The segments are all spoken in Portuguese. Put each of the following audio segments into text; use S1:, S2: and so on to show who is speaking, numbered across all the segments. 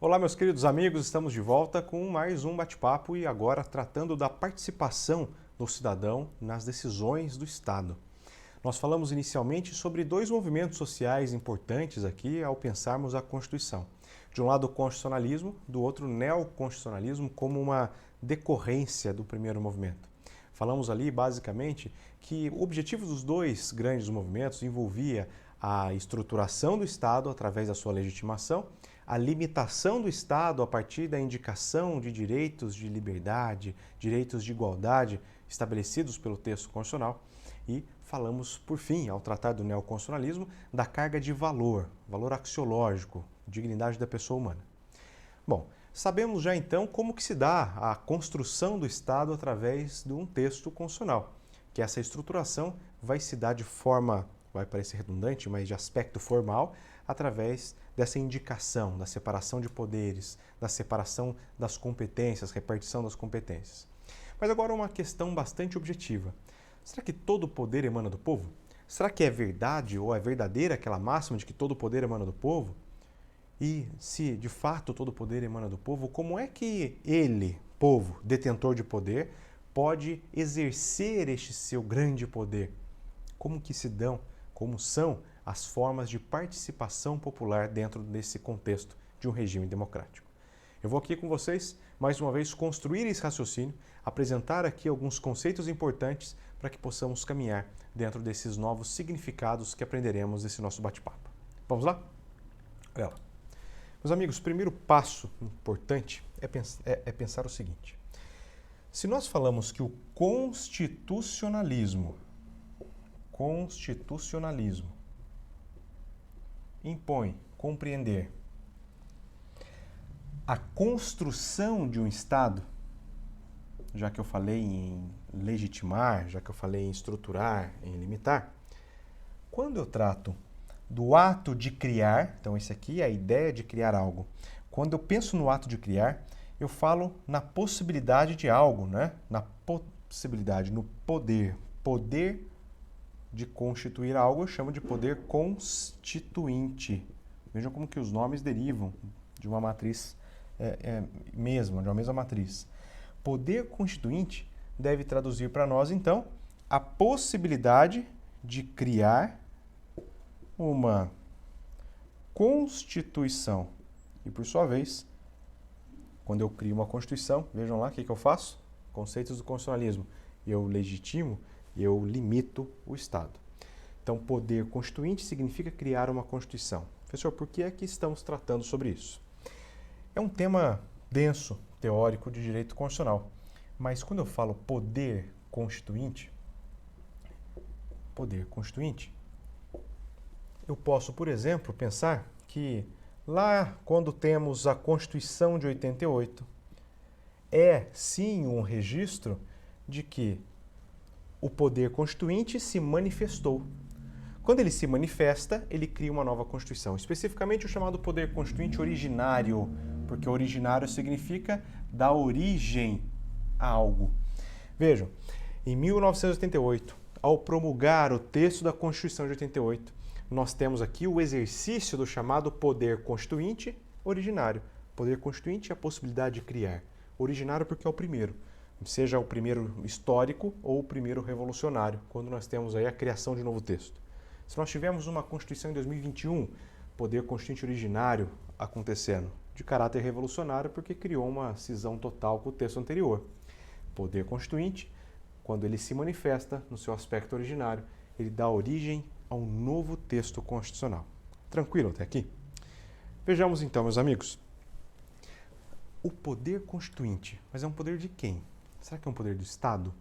S1: Olá, meus queridos amigos, estamos de volta com mais um bate-papo e agora tratando da participação do cidadão nas decisões do Estado. Nós falamos inicialmente sobre dois movimentos sociais importantes aqui ao pensarmos a Constituição. De um lado, o constitucionalismo, do outro, o neoconstitucionalismo, como uma decorrência do primeiro movimento. Falamos ali, basicamente, que o objetivo dos dois grandes movimentos envolvia a estruturação do Estado através da sua legitimação, a limitação do Estado a partir da indicação de direitos de liberdade, direitos de igualdade estabelecidos pelo texto constitucional e falamos, por fim, ao tratar do neoconstitucionalismo, da carga de valor, valor axiológico, dignidade da pessoa humana. Bom, sabemos já então como que se dá a construção do Estado através de um texto constitucional, que essa estruturação vai se dar de forma, vai parecer redundante, mas de aspecto formal, através dessa indicação, da separação de poderes, da separação das competências, repartição das competências. Mas agora uma questão bastante objetiva. Será que todo poder emana do povo? Será que é verdade ou é verdadeira aquela máxima de que todo poder emana do povo? E se de fato todo poder emana do povo, como é que ele, povo, detentor de poder, pode exercer este seu grande poder? Como que se dão, como são as formas de participação popular dentro desse contexto de um regime democrático? Eu vou aqui com vocês, mais uma vez, construir esse raciocínio, apresentar aqui alguns conceitos importantes para que possamos caminhar dentro desses novos significados que aprenderemos nesse nosso bate-papo. Vamos lá? Olha lá. Meus amigos, o primeiro passo importante é pensar o seguinte. Se nós falamos que o constitucionalismo impõe compreender a construção de um Estado, já que eu falei em legitimar, já que eu falei em estruturar, em limitar, quando eu trato do ato de criar, então esse aqui é a ideia de criar algo. Quando eu penso no ato de criar, eu falo na possibilidade de algo, né? Na possibilidade, no poder. Poder de constituir algo eu chamo de poder constituinte. Vejam como que os nomes derivam de uma matriz mesma, de uma mesma matriz. Poder constituinte deve traduzir para nós, então, a possibilidade de criar uma Constituição. E, por sua vez, quando eu crio uma Constituição, vejam lá o que eu faço? Conceitos do constitucionalismo. Eu legitimo, eu limito o Estado. Então, poder constituinte significa criar uma Constituição. Professor, por que é que estamos tratando sobre isso? É um tema denso, teórico, de direito constitucional. Mas quando eu falo poder constituinte, eu posso, por exemplo, pensar que lá quando temos a Constituição de 88, é sim um registro de que o poder constituinte se manifestou. Quando ele se manifesta, ele cria uma nova Constituição. Especificamente o chamado poder constituinte originário, porque originário significa dar origem a algo. Vejam, em 1988, ao promulgar o texto da Constituição de 88, nós temos aqui o exercício do chamado poder constituinte originário. Poder constituinte é a possibilidade de criar. Originário porque é o primeiro. Seja o primeiro histórico ou o primeiro revolucionário, quando nós temos aí a criação de um novo texto. Se nós tivermos uma Constituição em 2021, poder constituinte originário acontecendo, de caráter revolucionário porque criou uma cisão total com o texto anterior. Poder constituinte, quando ele se manifesta no seu aspecto originário, ele dá origem a um novo texto constitucional. Tranquilo até aqui? Vejamos então, meus amigos. O poder constituinte, mas é um poder de quem? Será que é um poder do Estado?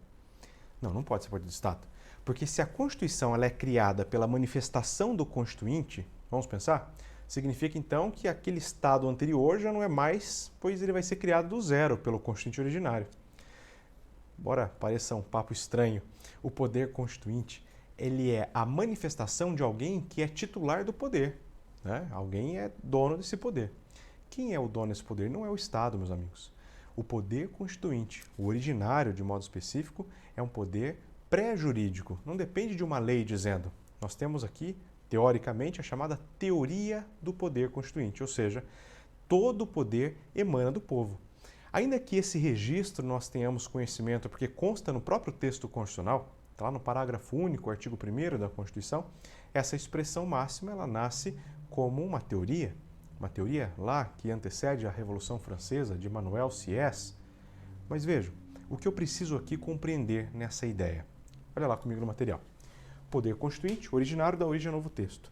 S1: Não, não pode ser poder do Estado. Porque se a Constituição ela é criada pela manifestação do Constituinte, vamos pensar, significa então que aquele Estado anterior já não é mais, pois ele vai ser criado do zero pelo Constituinte originário. Embora pareça um papo estranho, o poder constituinte ele é a manifestação de alguém que é titular do poder. Né? Alguém é dono desse poder. Quem é o dono desse poder? Não é o Estado, meus amigos. O poder constituinte, o originário de modo específico, é um poder pré-jurídico. Não depende de uma lei dizendo. Nós temos aqui, teoricamente, a chamada teoria do poder constituinte, ou seja, todo o poder emana do povo. Ainda que esse registro nós tenhamos conhecimento, porque consta no próprio texto constitucional, está lá no parágrafo único, artigo 1º da Constituição, essa expressão máxima ela nasce como uma teoria lá que antecede a Revolução Francesa de Manuel Sieyès. Mas vejam, o que eu preciso aqui compreender nessa ideia. Olha lá comigo no material. Poder constituinte, originário da origem ao novo texto.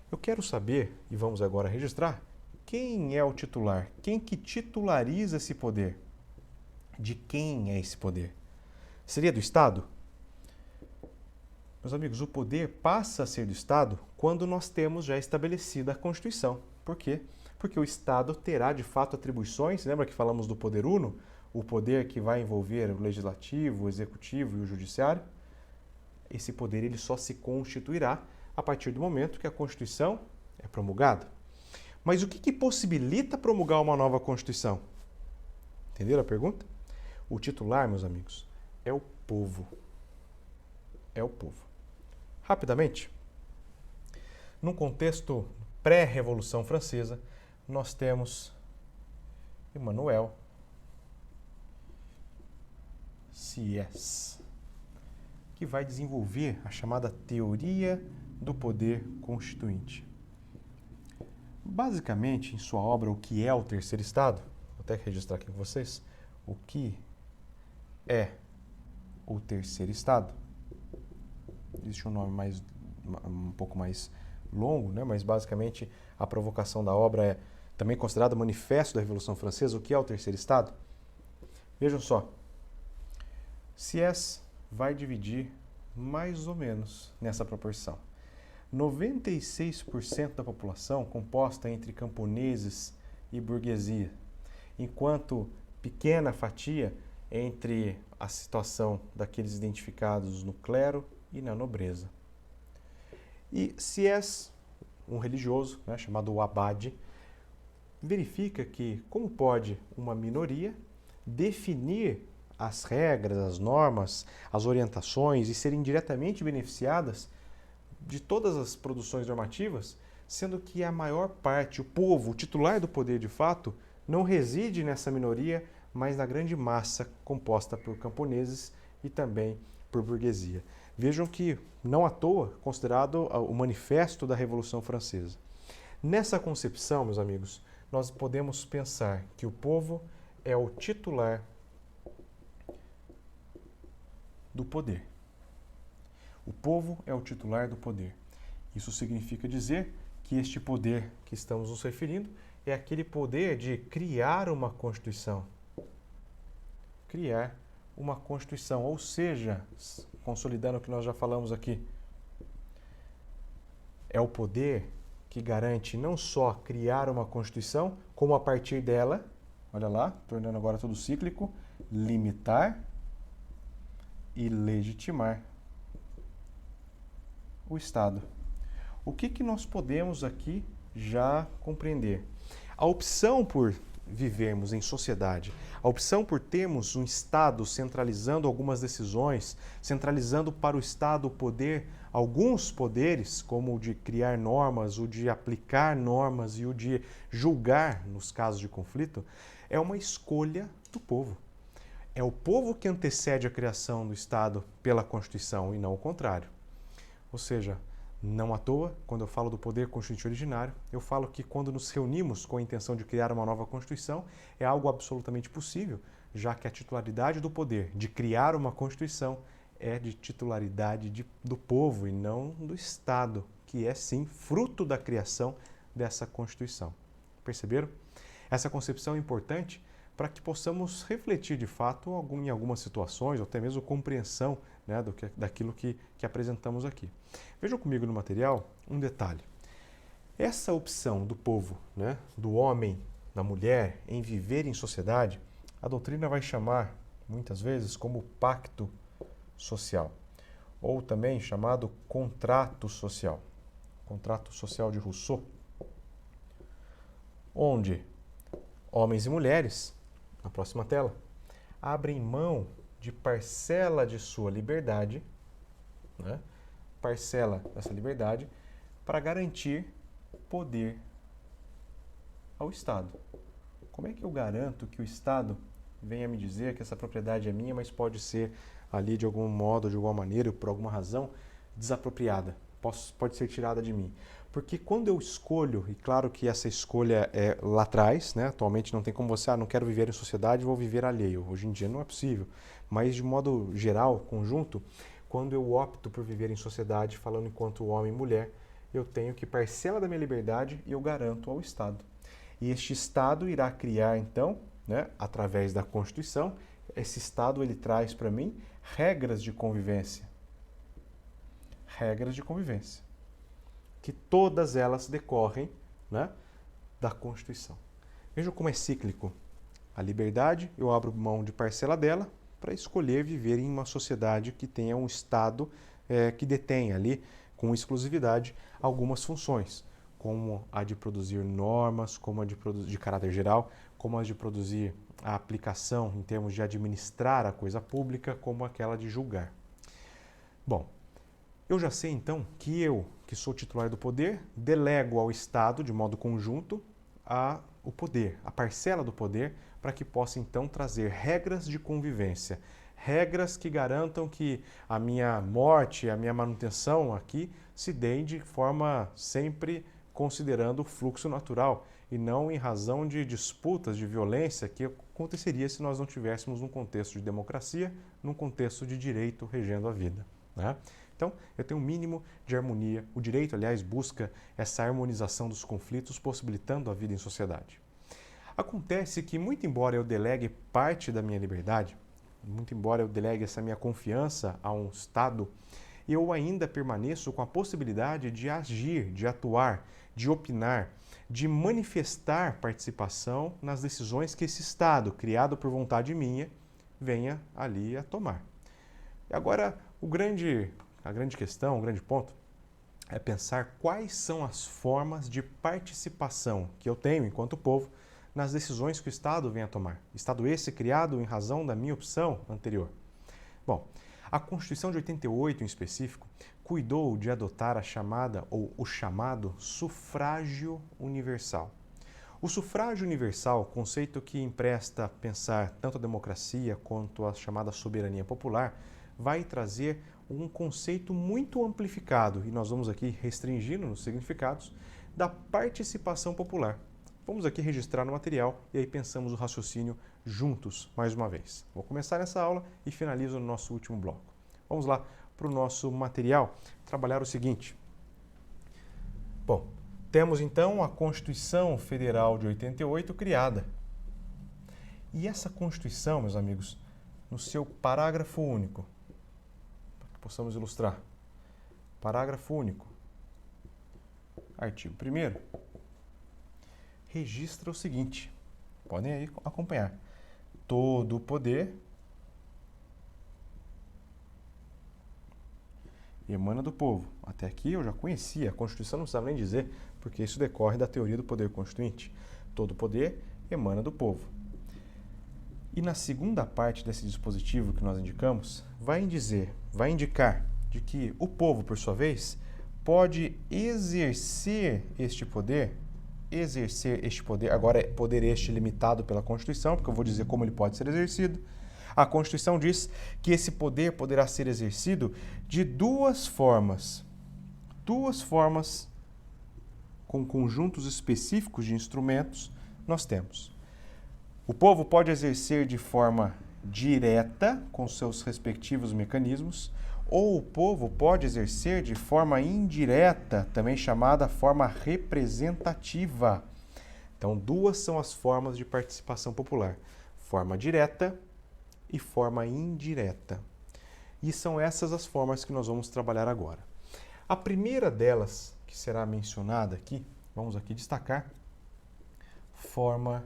S1: Eu quero saber, e vamos agora registrar, quem é o titular? Quem que titulariza esse poder? De quem é esse poder? Seria do Estado? Meus amigos, o poder passa a ser do Estado quando nós temos já estabelecida a Constituição. Por quê? Porque o Estado terá de fato atribuições, lembra que falamos do poder uno? O poder que vai envolver o legislativo, o executivo e o judiciário? Esse poder ele só se constituirá a partir do momento que a Constituição é promulgada. Mas o que possibilita promulgar uma nova Constituição? Entenderam a pergunta? O titular, meus amigos, é o povo. É o povo. Rapidamente, num contexto pré-Revolução Francesa, nós temos Emmanuel Sieyès, que vai desenvolver a chamada teoria do poder constituinte. Basicamente, em sua obra, O que é o Terceiro Estado, vou até registrar aqui com vocês, o que é o Terceiro Estado. Existe um nome um pouco mais longo, né? Mas basicamente a provocação da obra é também considerada manifesto da Revolução Francesa, o que é o Terceiro Estado. Vejam só, Sieyès vai dividir mais ou menos nessa proporção. 96% da população composta entre camponeses e burguesia, enquanto pequena fatia entre a situação daqueles identificados no clero e na nobreza. E Sieyès, um religioso, né, chamado Abade, verifica que como pode uma minoria definir as regras, as normas, as orientações e serem diretamente beneficiadas de todas as produções normativas, sendo que a maior parte, o povo, o titular do poder de fato, não reside nessa minoria, mas na grande massa composta por camponeses e também por burguesia. Vejam que, não à toa, considerado o manifesto da Revolução Francesa. Nessa concepção, meus amigos, nós podemos pensar que o povo é o titular do poder. O povo é o titular do poder. Isso significa dizer que este poder que estamos nos referindo é aquele poder de criar uma Constituição. Criar uma Constituição, ou seja, consolidando o que nós já falamos aqui, é o poder que garante não só criar uma Constituição, como a partir dela, olha lá, tornando agora tudo cíclico, limitar e legitimar o Estado. O que nós podemos aqui já compreender? A opção por vivermos em sociedade, a opção por termos um Estado centralizando algumas decisões, centralizando para o Estado o poder, alguns poderes, como o de criar normas, o de aplicar normas e o de julgar nos casos de conflito, é uma escolha do povo. É o povo que antecede a criação do Estado pela Constituição e não o contrário. Ou seja, não à toa, quando eu falo do poder constituinte originário, eu falo que quando nos reunimos com a intenção de criar uma nova Constituição, é algo absolutamente possível, já que a titularidade do poder de criar uma Constituição é de titularidade do povo e não do Estado, que é sim fruto da criação dessa Constituição. Perceberam? Essa concepção é importante para que possamos refletir de fato em algumas situações, ou até mesmo compreensão, né, daquilo que apresentamos aqui. Vejam comigo no material um detalhe. Essa opção do povo, né, do homem, da mulher, em viver em sociedade, a doutrina vai chamar, muitas vezes, como pacto social, ou também chamado contrato social de Rousseau, onde homens e mulheres, na próxima tela, abrem mão de parcela de sua liberdade, né? Parcela dessa liberdade, para garantir poder ao Estado. como é que eu garanto que o Estado venha me dizer que essa propriedade é minha, mas pode ser ali de algum modo, de alguma maneira, por alguma razão, desapropriada, pode ser tirada de mim? Porque quando eu escolho, e claro que essa escolha é lá atrás, né? Atualmente não tem como você, não quero viver em sociedade, vou viver alheio. Hoje em dia não é possível. Mas de modo geral, conjunto, quando eu opto por viver em sociedade, falando enquanto homem e mulher, eu tenho que parcela da minha liberdade e eu garanto ao Estado. E este Estado irá criar, então, né, através da Constituição, esse Estado ele traz para mim regras de convivência. Regras de convivência. Que todas elas decorrem, né, da Constituição. Vejam como é cíclico. A liberdade, eu abro mão de parcela dela para escolher viver em uma sociedade que tenha um Estado que detenha ali, com exclusividade, algumas funções, como a de produzir normas, como a de produzir de caráter geral, como a de produzir a aplicação em termos de administrar a coisa pública, como aquela de julgar. Bom, eu já sei então que eu, que sou titular do poder, delego ao Estado, de modo conjunto, o poder, a parcela do poder, para que possa então trazer regras de convivência, regras que garantam que a minha morte, a minha manutenção aqui se dê de forma sempre considerando o fluxo natural e não em razão de disputas, de violência que aconteceria se nós não tivéssemos um contexto de democracia, num contexto de direito regendo a vida, né? Então, eu tenho um mínimo de harmonia. O direito, aliás, busca essa harmonização dos conflitos, possibilitando a vida em sociedade. Acontece que, muito embora eu delegue parte da minha liberdade, muito embora eu delegue essa minha confiança a um Estado, eu ainda permaneço com a possibilidade de agir, de atuar, de opinar, de manifestar participação nas decisões que esse Estado, criado por vontade minha, venha ali a tomar. E agora, a grande questão, o grande ponto, é pensar quais são as formas de participação que eu tenho, enquanto povo, nas decisões que o Estado vem a tomar. Estado esse criado em razão da minha opção anterior. Bom, a Constituição de 88, em específico, cuidou de adotar a chamada, ou o chamado, sufrágio universal. O sufrágio universal, conceito que empresta a pensar tanto a democracia quanto a chamada soberania popular, vai trazer um conceito muito amplificado, e nós vamos aqui restringindo nos significados, da participação popular. Vamos aqui registrar no material e aí pensamos o raciocínio juntos, mais uma vez. Vou começar essa aula e finalizo no nosso último bloco. Vamos lá para o nosso material trabalhar o seguinte. Bom, temos então a Constituição Federal de 88 criada. E essa Constituição, meus amigos, no seu parágrafo único, para que possamos ilustrar, parágrafo único, artigo 1º, registra o seguinte, podem aí acompanhar: todo o poder emana do povo. Até aqui eu já conhecia, a Constituição não precisava nem dizer, porque isso decorre da teoria do poder constituinte. Todo o poder emana do povo. E na segunda parte desse dispositivo que nós indicamos, vai indicar de que o povo, por sua vez, pode exercer este poder, agora é poder este limitado pela Constituição, porque eu vou dizer como ele pode ser exercido. A Constituição diz que esse poder poderá ser exercido de duas formas com conjuntos específicos de instrumentos nós temos. O povo pode exercer de forma direta, com seus respectivos mecanismos, ou o povo pode exercer de forma indireta, também chamada forma representativa. Então, duas são as formas de participação popular: forma direta e forma indireta. E são essas as formas que nós vamos trabalhar agora. A primeira delas, que será mencionada aqui, vamos aqui destacar, forma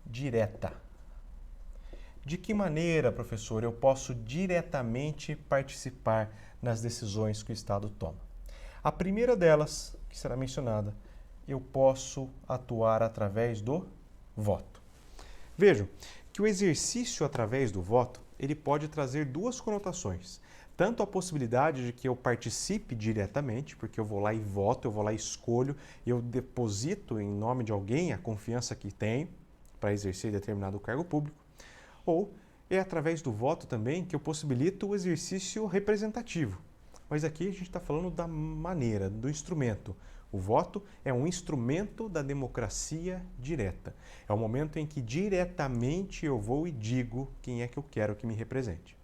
S1: direta. De que maneira, professor, eu posso diretamente participar nas decisões que o Estado toma? A primeira delas, que será mencionada, eu posso atuar através do voto. Vejam que o exercício através do voto, ele pode trazer duas conotações. tanto a possibilidade de que eu participe diretamente, porque eu vou lá e voto, eu vou lá e escolho, e eu deposito em nome de alguém a confiança que tenho para exercer determinado cargo público, ou é através do voto também que eu possibilito o exercício representativo. Mas aqui a gente está falando da maneira, do instrumento. O voto é um instrumento da democracia direta. É o momento em que diretamente eu vou e digo quem é que eu quero que me represente.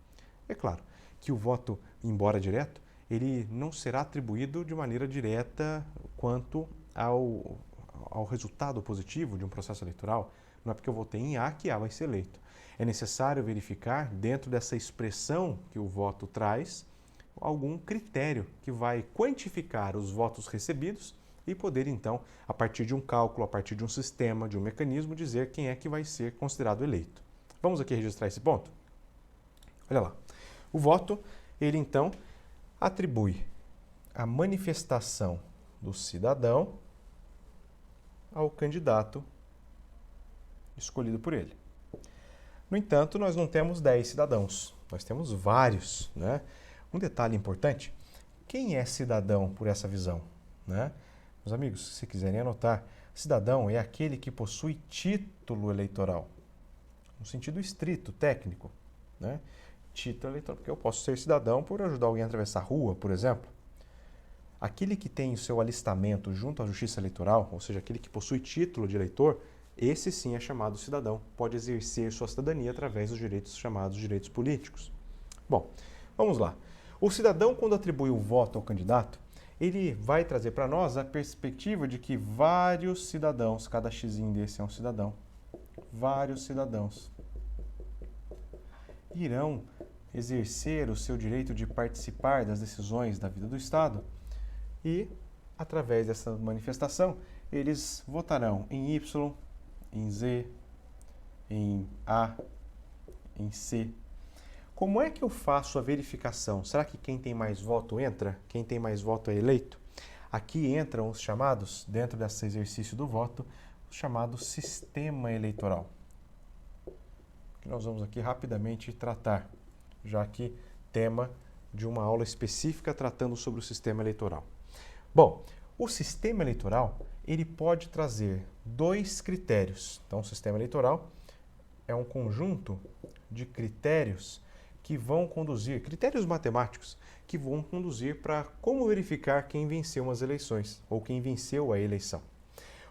S1: É claro que o voto, embora direto, ele não será atribuído de maneira direta quanto ao resultado positivo de um processo eleitoral. Não é porque eu votei em A que A vai ser eleito. É necessário verificar, dentro dessa expressão que o voto traz, algum critério que vai quantificar os votos recebidos e poder, então, a partir de um cálculo, a partir de um sistema, de um mecanismo, dizer quem é que vai ser considerado eleito. Vamos aqui registrar esse ponto? Olha lá. O voto, ele então atribui a manifestação do cidadão ao candidato escolhido por ele. No entanto, nós não temos 10 cidadãos, nós temos vários, né? Um detalhe importante, quem é cidadão por essa visão, né? Meus amigos, se quiserem anotar, cidadão é aquele que possui título eleitoral, no sentido estrito, técnico, né? Título eleitoral, porque eu posso ser cidadão por ajudar alguém a atravessar a rua, por exemplo. Aquele que tem o seu alistamento junto à Justiça Eleitoral, ou seja, aquele que possui título de eleitor, esse sim é chamado cidadão, pode exercer sua cidadania através dos direitos chamados direitos políticos. Bom, vamos lá. O cidadão, quando atribui o voto ao candidato, ele vai trazer para nós a perspectiva de que vários cidadãos, cada xizinho desse é um cidadão, vários cidadãos irão exercer o seu direito de participar das decisões da vida do Estado e, através dessa manifestação, eles votarão em Y, em Z, em A, em C. Como é que eu faço a verificação? Será que quem tem mais voto entra? Quem tem mais voto é eleito? Aqui entram os chamados, dentro desse exercício do voto, o chamado sistema eleitoral, que nós vamos aqui rapidamente tratar, já que tema de uma aula específica tratando sobre o sistema eleitoral. Bom, o sistema eleitoral, ele pode trazer dois critérios. Então, o sistema eleitoral é um conjunto de critérios que vão conduzir, critérios matemáticos, que vão conduzir para como verificar quem venceu as eleições, ou quem venceu a eleição.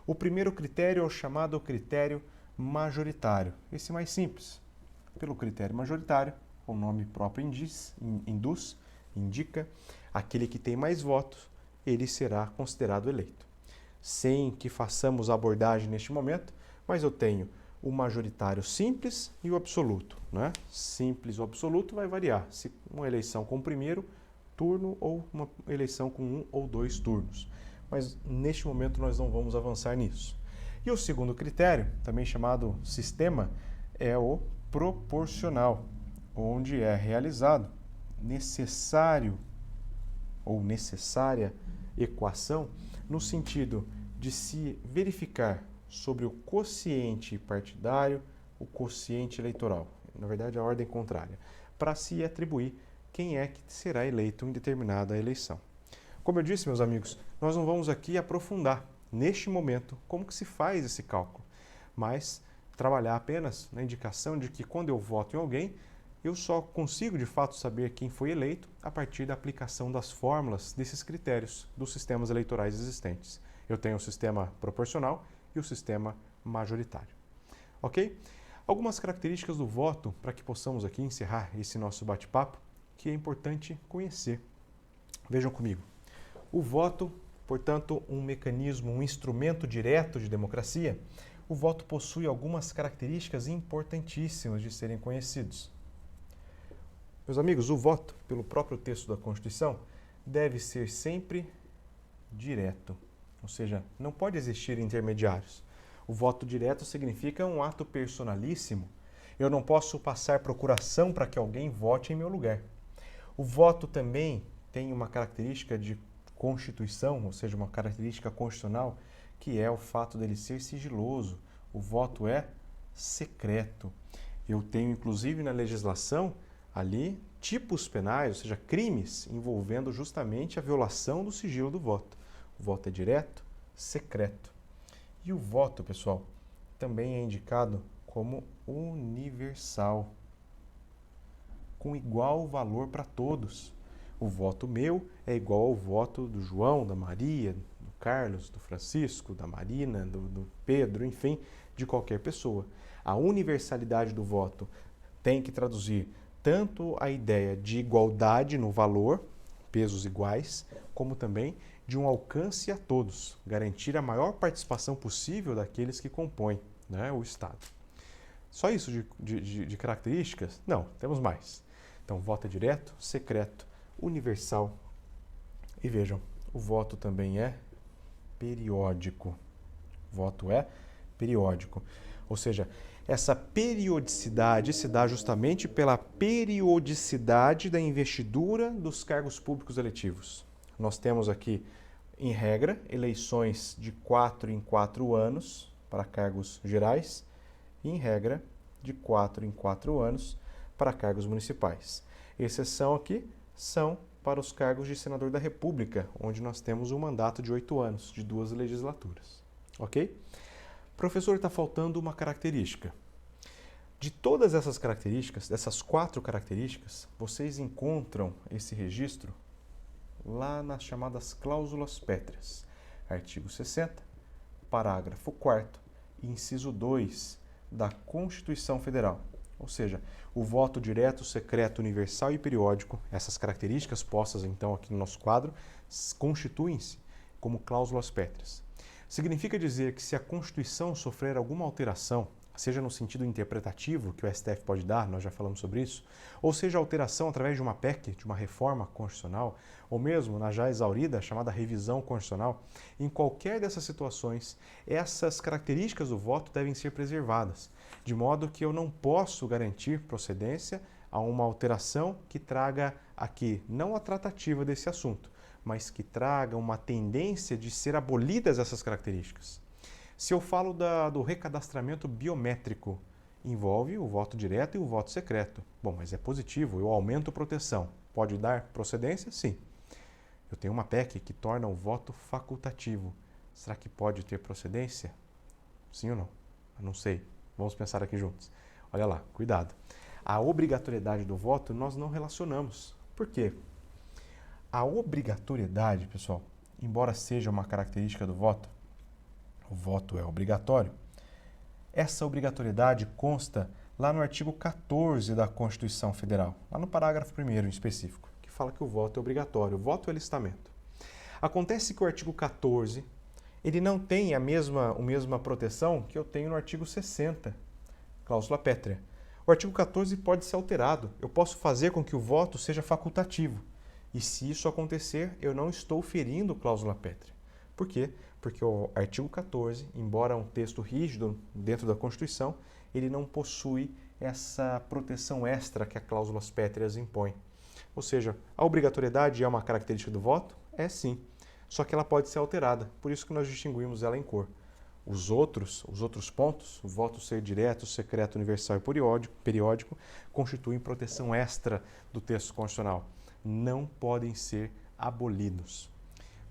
S1: O primeiro critério é o chamado critério majoritário. Esse mais simples. Pelo critério majoritário, o nome próprio indica, aquele que tem mais votos, ele será considerado eleito. Sem que façamos a abordagem neste momento, mas eu tenho o majoritário simples e o absoluto, né? Simples ou absoluto vai variar, se uma eleição com o primeiro turno ou uma eleição com 1 ou 2 turnos. Mas neste momento nós não vamos avançar nisso. E o segundo critério, também chamado sistema, é o proporcional, onde é realizado necessário ou necessária equação no sentido de se verificar sobre o quociente partidário, o quociente eleitoral, na verdade a ordem contrária, para se atribuir quem é que será eleito em determinada eleição. Como eu disse, meus amigos, nós não vamos aqui aprofundar neste momento como que se faz esse cálculo, mas trabalhar apenas na indicação de que quando eu voto em alguém, eu só consigo de fato saber quem foi eleito a partir da aplicação das fórmulas desses critérios dos sistemas eleitorais existentes. Eu tenho o sistema proporcional e o sistema majoritário. Ok? Algumas características do voto para que possamos aqui encerrar esse nosso bate-papo que é importante conhecer. Vejam comigo. O voto, portanto, um mecanismo, um instrumento direto de democracia, o voto possui algumas características importantíssimas de serem conhecidos. Meus amigos, o voto, pelo próprio texto da Constituição, deve ser sempre direto, ou seja, não pode existir intermediários. O voto direto significa um ato personalíssimo. Eu não posso passar procuração para que alguém vote em meu lugar. O voto também tem uma característica de Constituição, ou seja, uma característica constitucional, que é o fato dele ser sigiloso. O voto é secreto. Eu tenho, inclusive, na legislação, ali tipos penais, ou seja, crimes envolvendo justamente a violação do sigilo do voto. O voto é direto, secreto. E o voto, pessoal, também é indicado como universal, com igual valor para todos. O voto meu é igual ao voto do João, da Maria, do Carlos, do Francisco, da Marina, do Pedro, enfim, de qualquer pessoa. A universalidade do voto tem que traduzir tanto a ideia de igualdade no valor, pesos iguais, como também de um alcance a todos, garantir a maior participação possível daqueles que compõem, né, o Estado. Só isso de características? Não, temos mais. Então, voto é direto, secreto, universal. E vejam, o voto também é periódico. O voto é periódico. Ou seja, essa periodicidade se dá justamente pela periodicidade da investidura dos cargos públicos eletivos. Nós temos aqui, em regra, eleições de 4 em 4 anos para cargos gerais e, em regra, de 4 em 4 anos para cargos municipais. Exceção aqui são para os cargos de senador da República, onde nós temos um mandato de 8 anos, de 2 legislaturas. Ok? Professor, está faltando uma característica. De todas essas características, dessas 4 características, vocês encontram esse registro lá nas chamadas cláusulas pétreas. Artigo 60, parágrafo 4º e inciso 2 da Constituição Federal. Ou seja, o voto direto, secreto, universal e periódico, essas características postas então aqui no nosso quadro, constituem-se como cláusulas pétreas. Significa dizer que se a Constituição sofrer alguma alteração, seja no sentido interpretativo que o STF pode dar, nós já falamos sobre isso, ou seja, alteração através de uma PEC, de uma reforma constitucional, ou mesmo na já exaurida chamada revisão constitucional, em qualquer dessas situações, essas características do voto devem ser preservadas, de modo que eu não posso garantir procedência a uma alteração que traga aqui não a tratativa desse assunto, mas que traga uma tendência de ser abolidas essas características. Se eu falo do recadastramento biométrico, envolve o voto direto e o voto secreto. Bom, mas é positivo, eu aumento proteção. Pode dar procedência? Sim. Eu tenho uma PEC que torna o voto facultativo. Será que pode ter procedência? Sim ou não? Eu não sei. Vamos pensar aqui juntos. Olha lá, cuidado. A obrigatoriedade do voto nós não relacionamos. Por quê? A obrigatoriedade, pessoal, embora seja uma característica do voto, o voto é obrigatório, essa obrigatoriedade consta lá no artigo 14 da Constituição Federal, lá no parágrafo 1º em específico, que fala que o voto é obrigatório, o voto é listamento. Acontece que o artigo 14, ele não tem a mesma proteção que eu tenho no artigo 60, cláusula pétrea. O artigo 14 pode ser alterado, eu posso fazer com que o voto seja facultativo. E se isso acontecer, eu não estou ferindo cláusula pétrea. Por quê? Porque o artigo 14, embora um texto rígido dentro da Constituição, ele não possui essa proteção extra que as cláusulas pétreas impõem. Ou seja, a obrigatoriedade é uma característica do voto? É sim. Só que ela pode ser alterada, por isso que nós distinguimos ela em cor. Os outros pontos, o voto ser direto, secreto, universal e periódico, constituem proteção extra do texto constitucional. Não podem ser abolidos.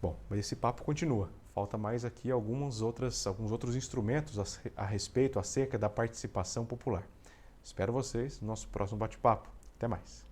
S1: Bom, mas esse papo continua. Falta mais aqui alguns outros instrumentos a respeito, acerca da participação popular. Espero vocês no nosso próximo bate-papo. Até mais.